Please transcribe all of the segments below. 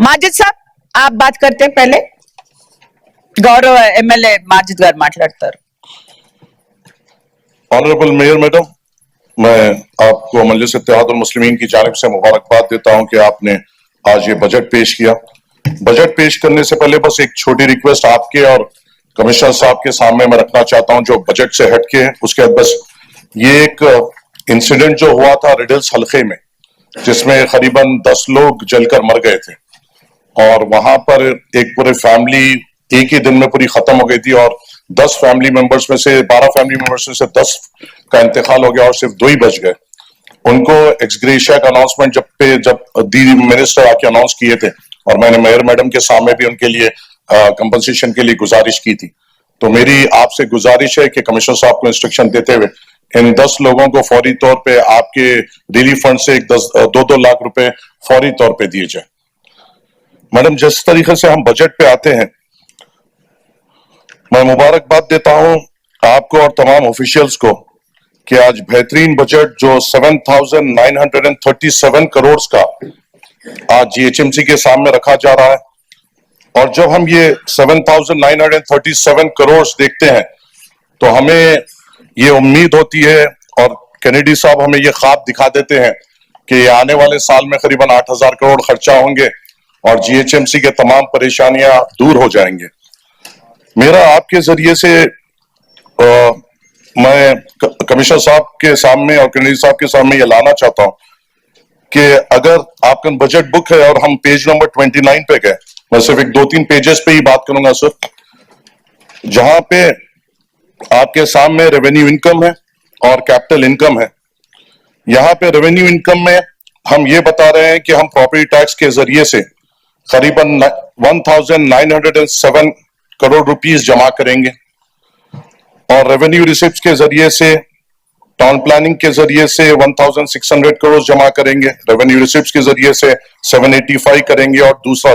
माजिद साहब, आप बात करते हैं पहले। गौरव एमएलए माजिद गाరు మాట్లాడతారు। ऑनरेबल मेयर मैडम, मैं आपको मजलिस इत्तेहादुल मुस्लिमीन की जानिब से मुबारकबाद देता हूं कि आपने आज ये बजट पेश किया। बजट पेश करने से पहले बस एक छोटी रिक्वेस्ट आपके और कमिश्नर साहब के सामने मैं रखना चाहता हूं, जो बजट से हटके है। उसके बाद बस ये एक इंसिडेंट जो हुआ था रिडल्स हल्के में, जिसमें करीबन 10 लोग जलकर मर गए थे और वहां पर एक पूरे फैमिली एक ही दिन में पूरी खत्म हो गई थी और 10 फैमिली मेंबर्स में से 12 फैमिली मेंबर्स में से 10 का इंतकाल हो गया और सिर्फ 2 ही बच गए। उनको एक्सग्रेशिया का अनाउंसमेंट जब दी मिनिस्टर आके अनाउंस किए थे और मैंने मेयर मैडम के सामने भी उनके लिए कंपनसेशन के लिए गुजारिश की थी, तो मेरी आपसे गुजारिश है कि कमिश्नर साहब को इंस्ट्रक्शन देते हुए इन 10 लोगों को फौरी तौर पे आपके रिलीफ फंड से 2-2 लाख रुपए फौरी तौर पे दिए जाए। मैडम, जिस तरीके से हम बजट पे आते हैं, मैं मुबारकबाद देता हूं आपको और तमाम ऑफिशियल्स को कि आज बेहतरीन बजट जो 7,937 करोड़ का आज जीएचएमसी के सामने रखा जा रहा है। और जब हम ये 7,937 करोड़ देखते हैं तो हमें ये उम्मीद होती है और कैनेडी साहब हमें ये ख्वाब दिखा देते हैं कि आने वाले साल में करीबन 8,000 करोड़ खर्चा होंगे और जीएचएमसी के तमाम परेशानियां दूर हो जाएंगे। मेरा आपके जरिए से मैं कमिश्नर साहब के सामने और कैनेडी साहब के सामने ये लाना चाहता हूं कि अगर आपका बजट बुक है और हम पेज नंबर 29 पे गए, मैं सिर्फ एक 2-3 पेजेस पे ही बात करूंगा सर, जहां पे आपके सामने रेवेन्यू इनकम है और कैपिटल इनकम है। यहां पे रेवेन्यू इनकम में हम ये बता रहे हैं कि हम प्रॉपर्टी टैक्स के जरिए से करीबन 1,907 करोड़ रुपीस जमा करेंगे और रेवेन्यू रिसिप्ट्स के जरिए से टाउन प्लानिंग के जरिए से 1,600 करोड़ जमा करेंगे, रेवेन्यू रिसिप्ट्स के जरिए से 785 करेंगे और दूसरा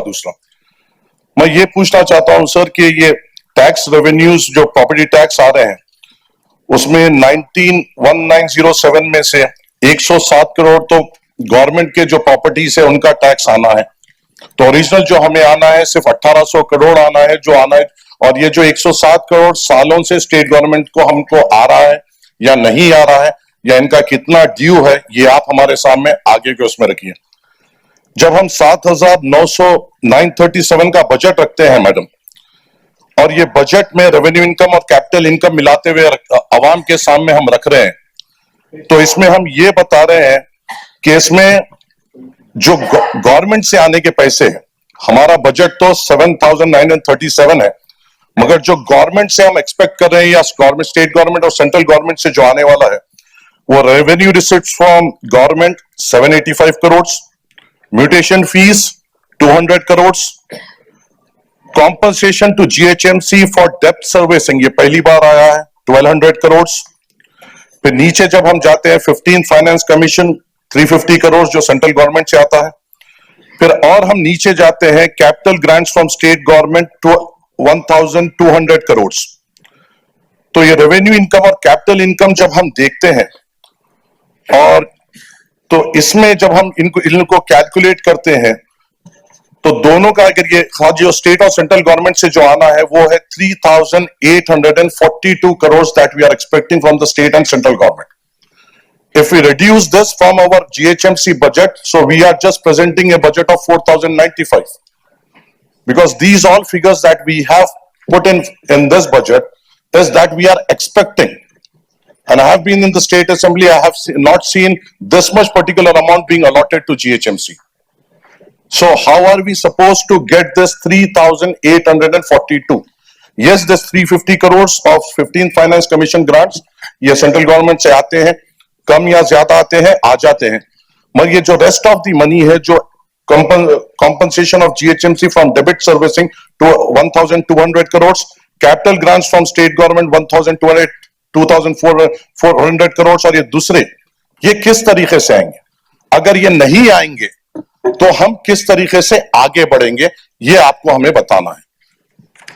मैं ये पूछना चाहता हूं सर कि ये टैक्स रेवेन्यूज जो प्रॉपर्टी टैक्स आ रहे हैं उसमें 1907 में से 107 करोड़ तो गवर्नमेंट के जो प्रॉपर्टीज है उनका टैक्स आना है, तो ओरिजिनल जो हमें आना है सिर्फ 1,800 करोड़ आना है जो आना है। और ये जो 107 करोड़ सालों से स्टेट गवर्नमेंट को हमको आ रहा है या नहीं आ रहा है या इनका कितना ड्यू है, ये आप हमारे सामने आगे के उसमें रखिए। जब हम 7,937 का बजट रखते हैं मैडम, और ये बजट में रेवेन्यू इनकम और कैपिटल इनकम मिलाते हुए अवाम के सामने हम रख रहे हैं, तो इसमें हम ये बता रहे हैं कि इसमें जो गवर्नमेंट से आने के पैसे हैं, हमारा बजट तो 7,937 है, मगर जो गवर्नमेंट से हम एक्सपेक्ट कर रहे हैं या गवर्नमेंट, स्टेट गवर्नमेंट और सेंट्रल गवर्नमेंट से जो आने वाला है, वो revenue receipts from government 785 crore, mutation fees 200 crore, compensation to GHMC for डेप्ट सर्विसिंग, ये पहली बार आया है 1,200 करोड़। फिर नीचे जब हम जाते हैं 15 फाइनेंस कमीशन 350 करोड़ जो सेंट्रल गवर्नमेंट से आता है। फिर और हम नीचे जाते हैं capital grants from state government to 1,200 crore. तो ये रेवेन्यू इनकम और कैपिटल इनकम जब हम देखते हैं और तो इसमें जब हम इनको कैलकुलेट करते हैं तो दोनों का अगर ये जो स्टेट और सेंट्रल गवर्नमेंट से जो आना है वो है 3,842 crore that we are expecting from the state and central government. If we reduce this from our GHMC budget, so we are just presenting a budget of 4,095. Because these all figures that we have put in this budget is that we are expecting. And I have been in the state assembly, I have not seen this much particular amount being allotted to GHMC. So how are we supposed to get this 3,842? Yes, this 350 crores of 15 finance commission grants, ये central government से आते हैं, कम या ज्यादा आते हैं, आ जाते हैं, मगर ये जो रेस्ट ऑफ द मनी है जो compensation of GHMC from debit servicing to 1,200 crores, capital grants from state government 2,400 crores और ये दूसरे, ये किस तरीके से आएंगे? अगर ये नहीं आएंगे तो हम किस तरीके से आगे बढ़ेंगे, ये आपको हमें बताना है।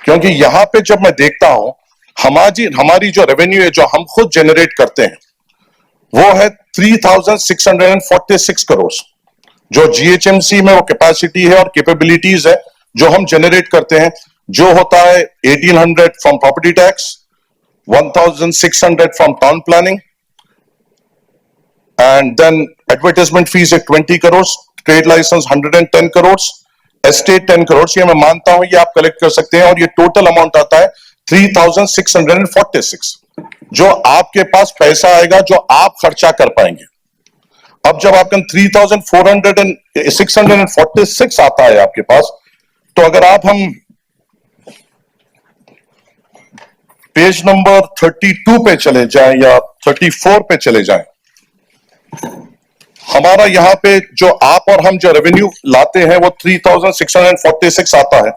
क्योंकि यहां पे जब मैं देखता हूं हमारी जो रेवेन्यू है जो हम खुद जनरेट करते हैं वो है 3,646 करोड़ जो जीएचएमसी में वो कैपेसिटी है और कैपेबिलिटीज है जो हम जनरेट करते हैं, जो होता है 1800 from property tax, 1600 from town planning, and then advertisement fees है 20 crore, trade licence 110 crore, estate 10 crore. ये मैं मानता हूं ये आप कलेक्ट कर सकते हैं, और ये टोटल अमाउंट आता है 3646, जो आपके पास पैसा आएगा जो आप खर्चा कर पाएंगे। अब जब आपका 646 आता है आपके पास, तो अगर हम पेज नंबर 32 पे चले जाएं या 34 पे चले जाएं, हमारा यहां पे जो आप और हम जो रेवेन्यू लाते हैं वो 3646 आता है।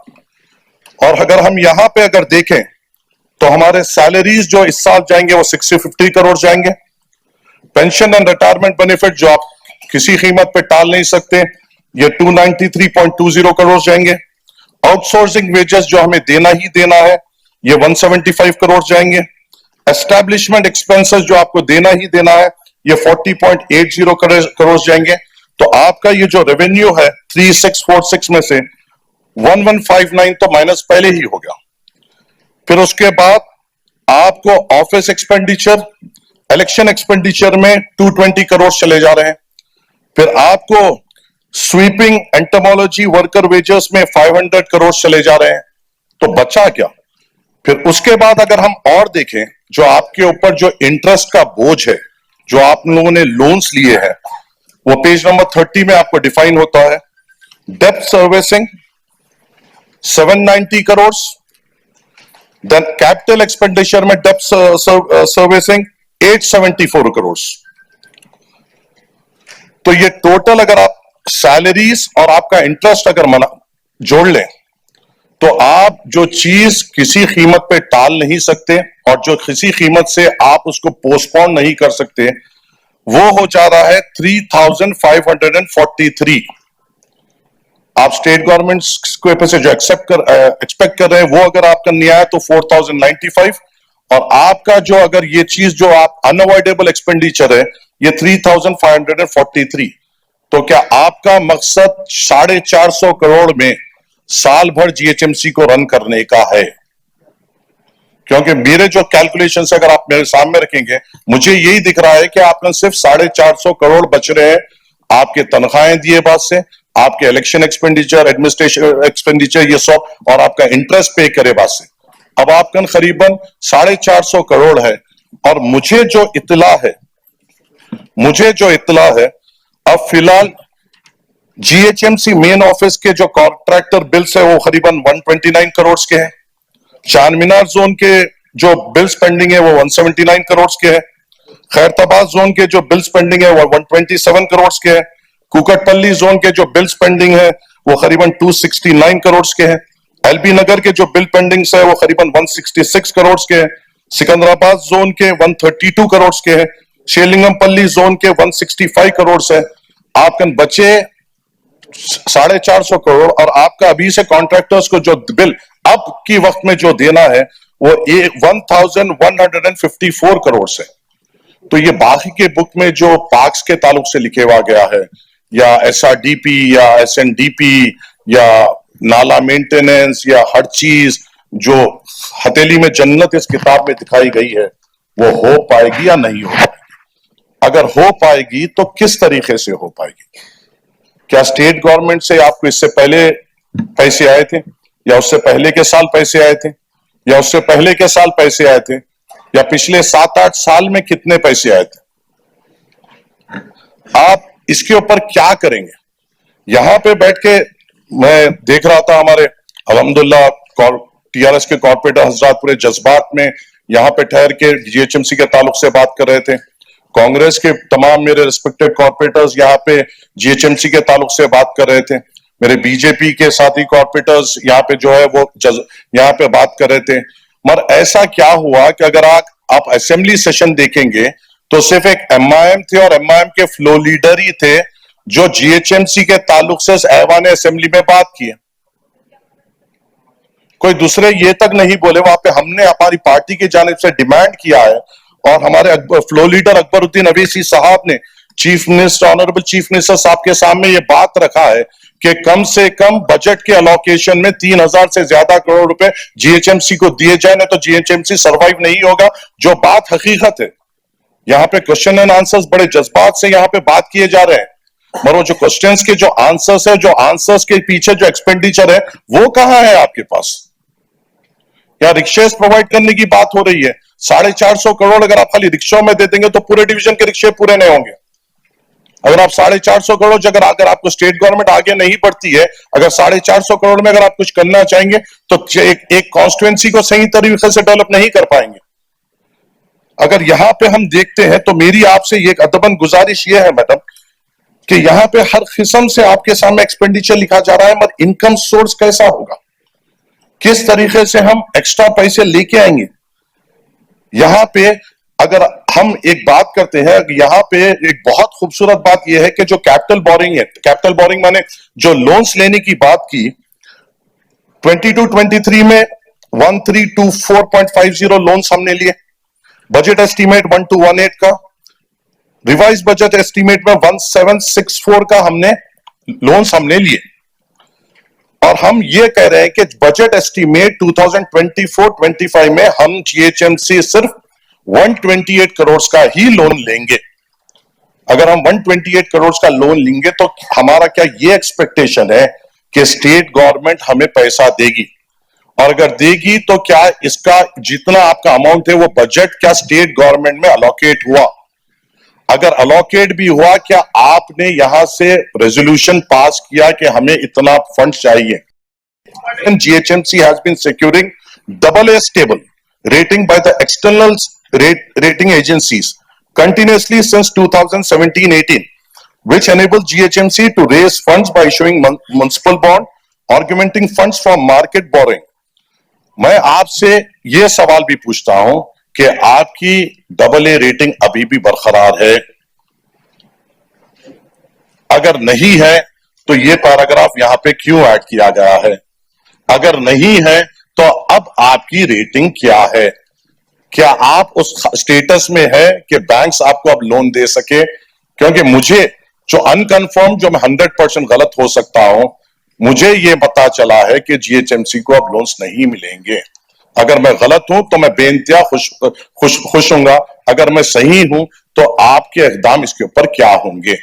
और अगर हम यहां पे अगर देखें तो हमारे सैलरीज जो इस साल जाएंगे वो 650 करोड़ जाएंगे। पेंशन एंड रिटायरमेंट बेनिफिट जो आप किसी कीमत पे टाल नहीं सकते, ये 293.20 करोड़ जाएंगे। आउटसोर्सिंग वेजेस जो हमें देना ही देना है, ये 175 करोड़ जाएंगे। एस्टैब्लिशमेंट एक्सपेंसेस जो आपको देना ही देना है, ये 40.80 करोड़ जाएंगे। तो आपका ये जो रेवेन्यू है 3646 में से 1159 तो माइनस पहले ही हो गया। फिर उसके बाद आपको ऑफिस एक्सपेंडिचर, इलेक्शन एक्सपेंडिचर में 220 करोड़ चले जा रहे हैं। फिर आपको स्वीपिंग, एंटोमोलॉजी, वर्कर वेजेस में 500 करोड़ चले जा रहे हैं। तो बचा क्या? फिर उसके बाद अगर हम और देखें, जो आपके ऊपर जो इंटरेस्ट का बोझ है, जो आप लोगों ने लोन्स लिए हैं, वो पेज नंबर 30 में आपको डिफाइन होता है। डेप्थ servicing 790 crore, then capital expenditure में डेप्थ सर्विसिंग 874 करोड़। तो ये टोटल अगर आप सैलरीज और आपका इंटरेस्ट अगर जोड़ लें, तो आप जो चीज किसी कीमत पे टाल नहीं सकते और जो किसी कीमत से आप उसको पोस्टपोन नहीं कर सकते, वो हो जा रहा है 3543। आप स्टेट गवर्नमेंट के से जो एक्सपेक्ट कर रहे हैं, वो अगर आपका नहीं आया तो 4095, और आपका जो अगर ये चीज जो आप अनअवॉइडेबल एक्सपेंडिचर है, ये 3543। तो क्या आपका मकसद 450 करोड़ में साल भर जीएचएमसी को रन करने का है? क्योंकि मेरे जो कैलकुलेशन अगर आप मेरे सामने रखेंगे, मुझे यही दिख रहा है कि आपने सिर्फ 450 करोड़ बच रहे हैं आपके तनख्वाहें दिए बाद से, आपके इलेक्शन एक्सपेंडिचर, एडमिनिस्ट्रेशन एक्सपेंडिचर, ये सब, और आपका इंटरेस्ट पे करे बाद से। अब आपका करीबन 450 करोड़ है। और मुझे जो इतला है अब फिलहाल जीएचएमसी मेन ऑफिस के जो कॉन्ट्रैक्टर बिल्स है वो करीबन 129 करोड़ के हैं। चार मीनार जोन के जो बिल्स पेंडिंग है वो 179 करोड़ के हैं। खैरताबाद जोन के जो बिल्स पेंडिंग है वो 127 करोड़ के हैं। कुकटपल्ली जोन के जो बिल्स पेंडिंग है वो करीबन 269 करोड़ के हैं। एलबी नगर के जो बिल पेंडिंग है वो करीबन 166 करोड़ के हैं। सिकंदराबाद जोन के 132 करोड़ के हैं। शेलिंगमपल्ली जोन के 165 करोड़ है। आपके बचे 450 करोड़, और आपका अभी से कॉन्ट्रैक्टर्स को जो बिल अब की वक्त में जो देना है वो 1154 करोड़ है। तो ये बाकी के बुक में जो पार्क्स के ताल्लुक से लिखे हुआ गया है, या एसआरडीपी या एसएनडीपी या नाला मेंटेनेंस या हर चीज जो हथेली में जन्नत इस किताब में दिखाई गई है, वो हो पाएगी या नहीं हो पाएगी? अगर हो पाएगी तो किस तरीके से हो पाएगी? क्या स्टेट गवर्नमेंट से आपको इससे पहले पैसे आए थे, या उससे पहले के साल पैसे आए थे, या उससे पहले के साल पैसे आए थे, या पिछले 7-8 साल में कितने पैसे आए थे? आप इसके ऊपर क्या करेंगे? यहां पे बैठ के मैं देख रहा था, हमारे अल्हम्दुलिल्लाह टीआरएस के कॉर्पोरेटर हजरात पूरे जज्बात में यहां पे ठहर के जीएचएमसी के ताल्लुक से बात कर रहे थे। कांग्रेस के तमाम मेरे रिस्पेक्टेड कॉर्पोरेटर्स यहाँ पे जीएचएमसी के ताल्लुक से बात कर रहे थे। मेरे बीजेपी के साथी कॉर्पोरेटर्स यहाँ पे जो है वो यहाँ पे बात कर रहे थे। मगर ऐसा क्या हुआ कि अगर आप असेंबली सेशन देखेंगे तो सिर्फ एक एमआईएम थे, और एमआईएम के फ्लो लीडर ही थे जो जीएचएमसी के ताल्लुक से ऐवान असेंबली में बात की। कोई दूसरे ये तक नहीं बोले। वहां पे हमने हमारी पार्टी की जानिब से डिमांड किया है, और हमारे फ्लो लीडर अकबरुद्दीन अवैसी साहब ने chief minister, honourable chief minister साहब के सामने ये बात रखा है कि कम से कम बजट के अलोकेशन में 3,000 से ज्यादा करोड़ रुपए जीएचएमसी को दिए जाए, नहीं तो जीएचएमसी सरवाइव नहीं होगा, जो बात हकीकत है। यहाँ पे क्वेश्चन एंड आंसर्स बड़े जज्बात से यहाँ पे बात किए जा रहे हैं, मगर वो जो क्वेश्चंस के जो आंसर्स है, जो आंसर्स के पीछे जो एक्सपेंडिचर है, वो कहां है आपके पास? यहाँ रिक्शेस प्रोवाइड करने की बात हो रही है, 450 करोड़ अगर आप खाली रिक्शों में दे देंगे तो पूरे डिवीजन के रिक्शे पूरे नहीं होंगे। अगर आप 450 करोड़, अगर आपको स्टेट गवर्नमेंट आगे नहीं बढ़ती है, अगर 450 करोड़ में अगर आप कुछ करना चाहेंगे तो एक कॉन्स्टिट्यूएंसी को सही तरीके से डेवलप नहीं कर पाएंगे। अगर यहां पे हम देखते हैं तो मेरी आपसे एक अदबन गुजारिश यह है मैडम कि यहां पे हर किस्म से आपके सामने एक्सपेंडिचर लिखा जा रहा है, मगर इनकम सोर्स कैसा होगा, किस तरीके से हम एक्स्ट्रा पैसे लेके आएंगे? यहां पे अगर हम एक बात करते हैं, यहां पे एक बहुत खूबसूरत बात यह है कि जो कैपिटल बोरिंग है, कैपिटल बोरिंग माने जो लोन्स लेने की बात की, 22-23 में 1324.50 लोन्स हमने लिए, बजट एस्टीमेट 1218 का, रिवाइज बजट एस्टीमेट में 1764 का हमने लोन्स हमने लिए, और हम ये कह रहे हैं कि बजट एस्टीमेट 2024-25 में हम जीएचएमसी सिर्फ 128 करोड़ का ही लोन लेंगे। अगर हम 128 करोड़ का लोन लेंगे तो हमारा क्या ये एक्सपेक्टेशन है कि स्टेट गवर्नमेंट हमें पैसा देगी, और अगर देगी तो क्या इसका जितना आपका अमाउंट है वो बजट क्या स्टेट गवर्नमेंट में अलोकेट हुआ? अगर अलोकेट भी हुआ, क्या आपने यहां से रेजोल्यूशन पास किया कि हमें इतना फंड चाहिए? GHMC has been securing AA stable rating by the external rating agencies continuously since 2017-18, which enabled GHMC to raise funds by issuing municipal bond, augmenting funds from market borrowing. मैं आपसे यह सवाल भी पूछता हूं कि आपकी AA रेटिंग अभी भी बरकरार है? अगर नहीं है तो यह पैराग्राफ यहां पे क्यों ऐड किया गया है? अगर नहीं है तो अब आपकी रेटिंग क्या है? क्या आप उस स्टेटस में है कि बैंक्स आपको अब लोन दे सके? क्योंकि मुझे जो अनकंफर्म, जो मैं 100% गलत हो सकता हूं, मुझे यह पता चला है कि जीएचएमसी को अब लोन्स नहीं मिलेंगे। अगर मैं गलत हूं तो मैं बेइंतहा खुश हूंगा, अगर मैं सही हूं तो आपके इकदाम इसके ऊपर क्या होंगे?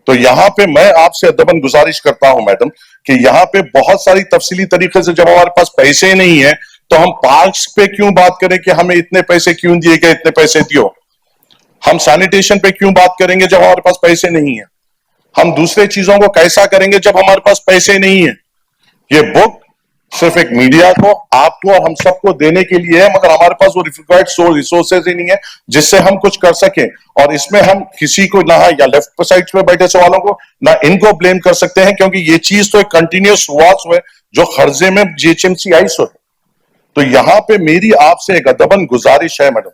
तो यहां पे मैं आपसे अदबन गुजारिश करता हूं मैडम कि यहां पे बहुत सारी तफसीली तरीके से, जब हमारे पास पैसे नहीं है तो हम पार्क्स पे क्यों बात करें कि हमें इतने पैसे क्यों दिए गए, इतने पैसे दियो? हम सैनिटेशन पे क्यों बात करेंगे जब हमारे पास पैसे नहीं है? हम दूसरे चीजों को कैसा करेंगे जब हमारे पास पैसे नहीं है? ये बुक सिर्फ एक मीडिया को, आपको और हम सबको देने के लिए है, मगर हमारे पास वो रिक्वायर्ड रिसोर्सेज ही नहीं है जिससे हम कुछ कर सकें। और इसमें हम किसी को ना या लेफ्ट साइड पे बैठे सवालों को ना इनको ब्लेम कर सकते हैं, क्योंकि ये चीज तो एक कंटिन्यूस वाच है जो खर्जे में जीएचएमसी आई सो है। तो यहां पे मेरी आपसे एक अदबन गुजारिश है मैडम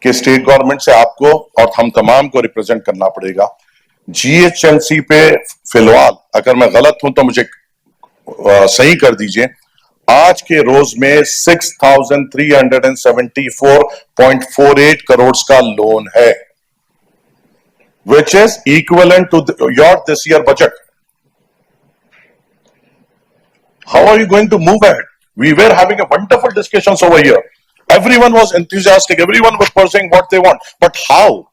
कि स्टेट गवर्नमेंट से आपको और हम तमाम को रिप्रेजेंट करना पड़ेगा। जीएचएमसी पे फिलहाल अगर मैं गलत हूं तो मुझे सही कर दीजिए, आज के रोज में 6,374.48 करोड़ का लोन है, which is equivalent to your this year budget. How are you going to move ahead? We were having a wonderful discussions over here. Everyone was enthusiastic. Everyone was pursuing what they want. But how?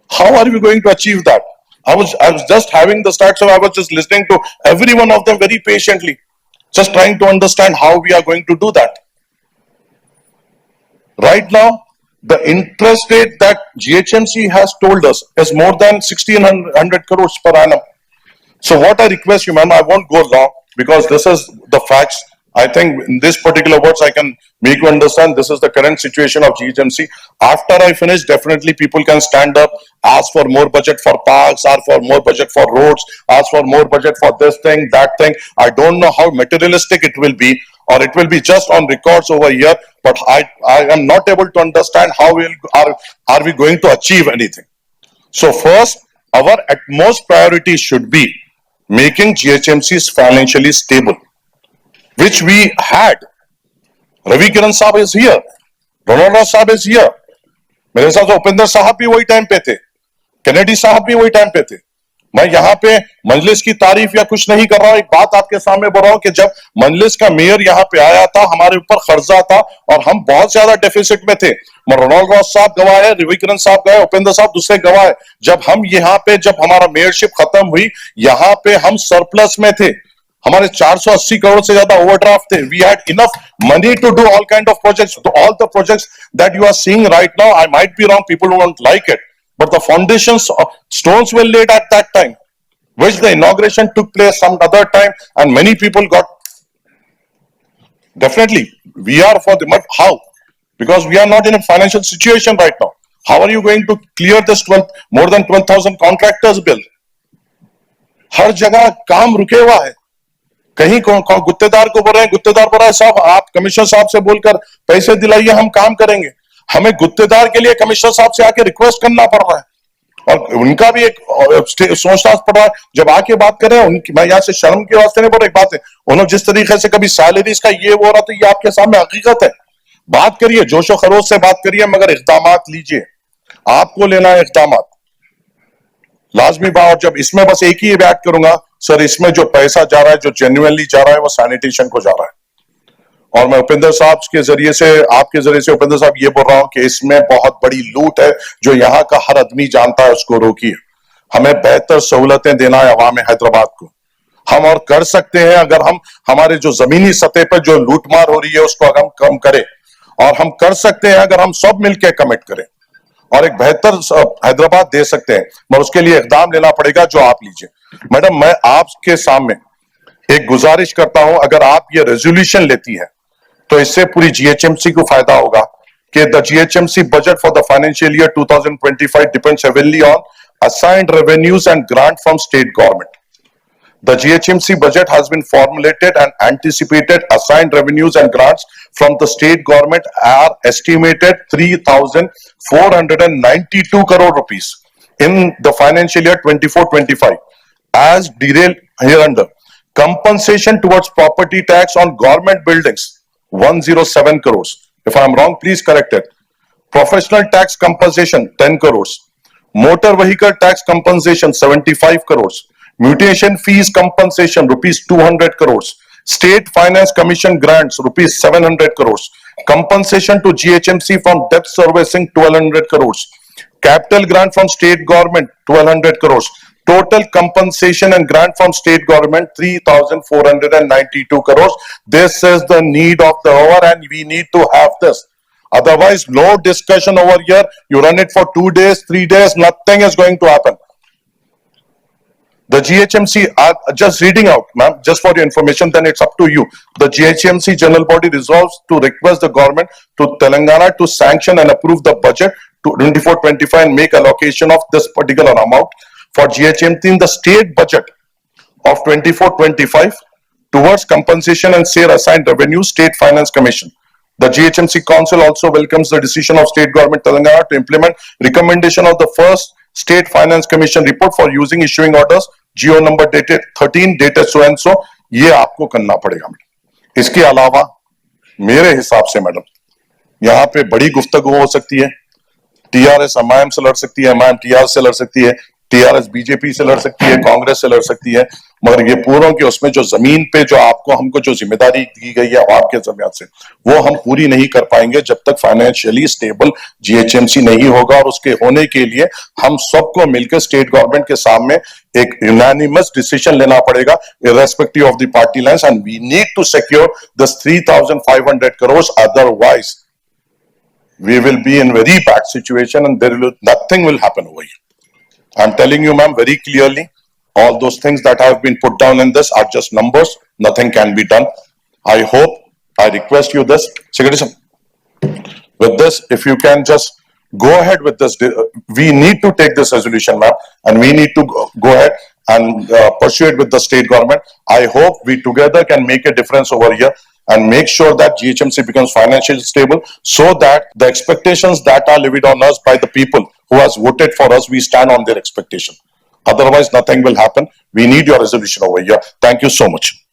How are we going to achieve that? I was just having the start, so I was just listening to every one of them very patiently, just trying to understand how we are going to do that. Right now, the interest rate that GHMC has told us is more than 1,600 crores per annum. So what I request you, ma'am, I won't go long because this is the facts. I think in this particular words I can make you understand this is the current situation of GHMC. After I finish, definitely people can stand up, ask for more budget for parks, ask for more budget for roads, ask for more budget for this thing, that thing. I don't know how materialistic it will be, or it will be just on records over here, but I am not able to understand how are we going to achieve anything. So first, our utmost priority should be making GHMCs financially stable, which we had. Ravi Kiran Saab is here. Ronald Saab is here. मेरे साथ उपेंद्र साहब भी वही time पे थे Kennedy साहब भी वही टाइम पे थे। मैं यहाँ पे मजलिस की तारीफ या कुछ नहीं कर रहा हूं, एक बात आपके सामने बोल रहा हूं कि जब मजलिस का मेयर यहाँ पे आया था, हमारे ऊपर कर्जा था और हम बहुत ज्यादा डेफिसिट में थे। रोनाल्ड रॉस साहब गवाह है, रविकिरण साहब गए, उपेंद्र साहब दूसरे गवाह है। जब हम यहाँ पे, जब हमारा मेयरशिप खत्म हुई, यहाँ पे हम सरप्लस में थे, हमारे 480 करोड़ से ज्यादा ओवरड्राफ्ट थे। We had enough money to do all kind of projects, all the projects that you are seeing right now. I might be wrong, people don't like it, but the foundations stones were laid at that time, which the inauguration took place some other time, and many people got. Definitely we are for the, but how? Because we are not in a financial situation right now. How are you going to clear this more than 12,000 contractors bill? हर जगह काम रुके हुआ है। कहीं गुत्तेदार को बोल रहे हैं, गुत्तेदार बोल रहा है साहब आप कमिश्नर साहब से बोलकर पैसे दिलाइए, हम काम करेंगे। हमें गुत्तेदार के लिए कमिश्नर साहब से आके रिक्वेस्ट करना पड़ रहा है और उनका भी एक सोचना पड़ रहा है। जब आके बात करें उनकी, मैं यहाँ से शर्म के वास्ते नहीं बोल रहा, एक बात है, उन्होंने जिस तरीके से कभी सैलरीज का ये हो रहा, तो ये आपके सामने हकीकत है। बात करिए, जोशो खरोश से बात करिए, मगर इक़दामात लीजिए, आपको लेना है इक़दामात लाजमी बात। और जब इसमें बस एक ही बात करूंगा सर, इसमें जो पैसा जा रहा है, जो जेन्युइनली जा रहा है, वो सैनिटेशन को जा रहा है। और मैं उपेंद्र साहब के जरिए से, आपके जरिए से उपेंद्र साहब ये बोल रहा हूं कि इसमें बहुत बड़ी लूट है, जो यहाँ का हर आदमी जानता है, उसको रोकिए। हमें बेहतर सहूलतें देना है अवाम हैदराबाद को। हम और कर सकते हैं अगर हम हमारे जो जमीनी सतह पर जो लूटमार हो रही है उसको अगर हम कम करें, और हम कर सकते हैं अगर हम सब मिलकर कमिट करें और एक बेहतर हैदराबाद दे सकते हैं, मगर उसके लिए इकदाम लेना पड़ेगा, जो आप लीजिए। मैडम, मैं आपके सामने एक गुजारिश करता हूं, अगर आप ये रेजोल्यूशन लेती है तो इससे पूरी जीएचएमसी को फायदा होगा कि the GHMC budget for the financial year 2025 depends heavily on assigned revenues and grant from state government. The GHMC budget has been formulated and anticipated assigned revenues and grants from the state government are estimated 3,492 crore rupees in the financial year 24-25 as detailed hereunder. Compensation towards property tax on government buildings 107 crores. If I am wrong, please correct it. Professional tax compensation 10 crores. Motor vehicle tax compensation 75 crores. Mutation fees compensation rupees 200 crores. State Finance Commission grants rupees 700 crores. Compensation to GHMC from debt servicing 1200 crores. Capital grant from state government 1200 crores. Total compensation and grant from state government 3,492 crores. This is the need of the hour and we need to have this. Otherwise, no discussion over here. You run it for 2 days, 3 days, nothing is going to happen. The GHMC, just reading out, ma'am, just for your information, then it's up to you. The GHMC general body resolves to request the government to Telangana to sanction and approve the budget to 24-25 and make allocation of this particular amount for GHMC in the state budget of 24-25 towards compensation and share assigned revenue, State Finance Commission. The GHMC Council also welcomes the decision of State Government Telangana to implement recommendation of the first State Finance Commission report for using issuing orders, GO number dated 13, dated so and so. ये आपको करना पड़ेगा madam. इसके अलावा मेरे हिसाब से madam यहाँ पे बड़ी गुफ्तगू हो सकती है। टीआरएस एमआईएम से लड़ सकती है, एमआईएम टीआरएस से लड़ सकती है, टीआरएस बीजेपी से लड़ सकती है, कांग्रेस से लड़ सकती है, मगर ये पूरों की उसमें जो जमीन पे जो आपको हमको जो जिम्मेदारी दी गई है आपके जरिए से, वो हम पूरी नहीं कर पाएंगे जब तक फाइनेंशियली स्टेबल जीएचएमसी नहीं होगा। और उसके होने के लिए हम सबको मिलकर स्टेट गवर्नमेंट के सामने एक यूनानिमस डिसीजन लेना पड़ेगा irrespective of the party lines, and we need to secure this 3,500 crores, otherwise we will be in very bad situation and nothing will happen over here. I'm telling you, ma'am, very clearly, all those things that have been put down in this are just numbers. Nothing can be done. I hope, I request you this, Secretary, with this, if you can just go ahead with this. We need to take this resolution, ma'am, and we need to go ahead and pursue it with the state government. I hope we together can make a difference over here and make sure that GHMC becomes financially stable, so that the expectations that are levied on us by the people who has voted for us, we stand on their expectation. Otherwise, nothing will happen. We need your resolution over here. Thank you so much.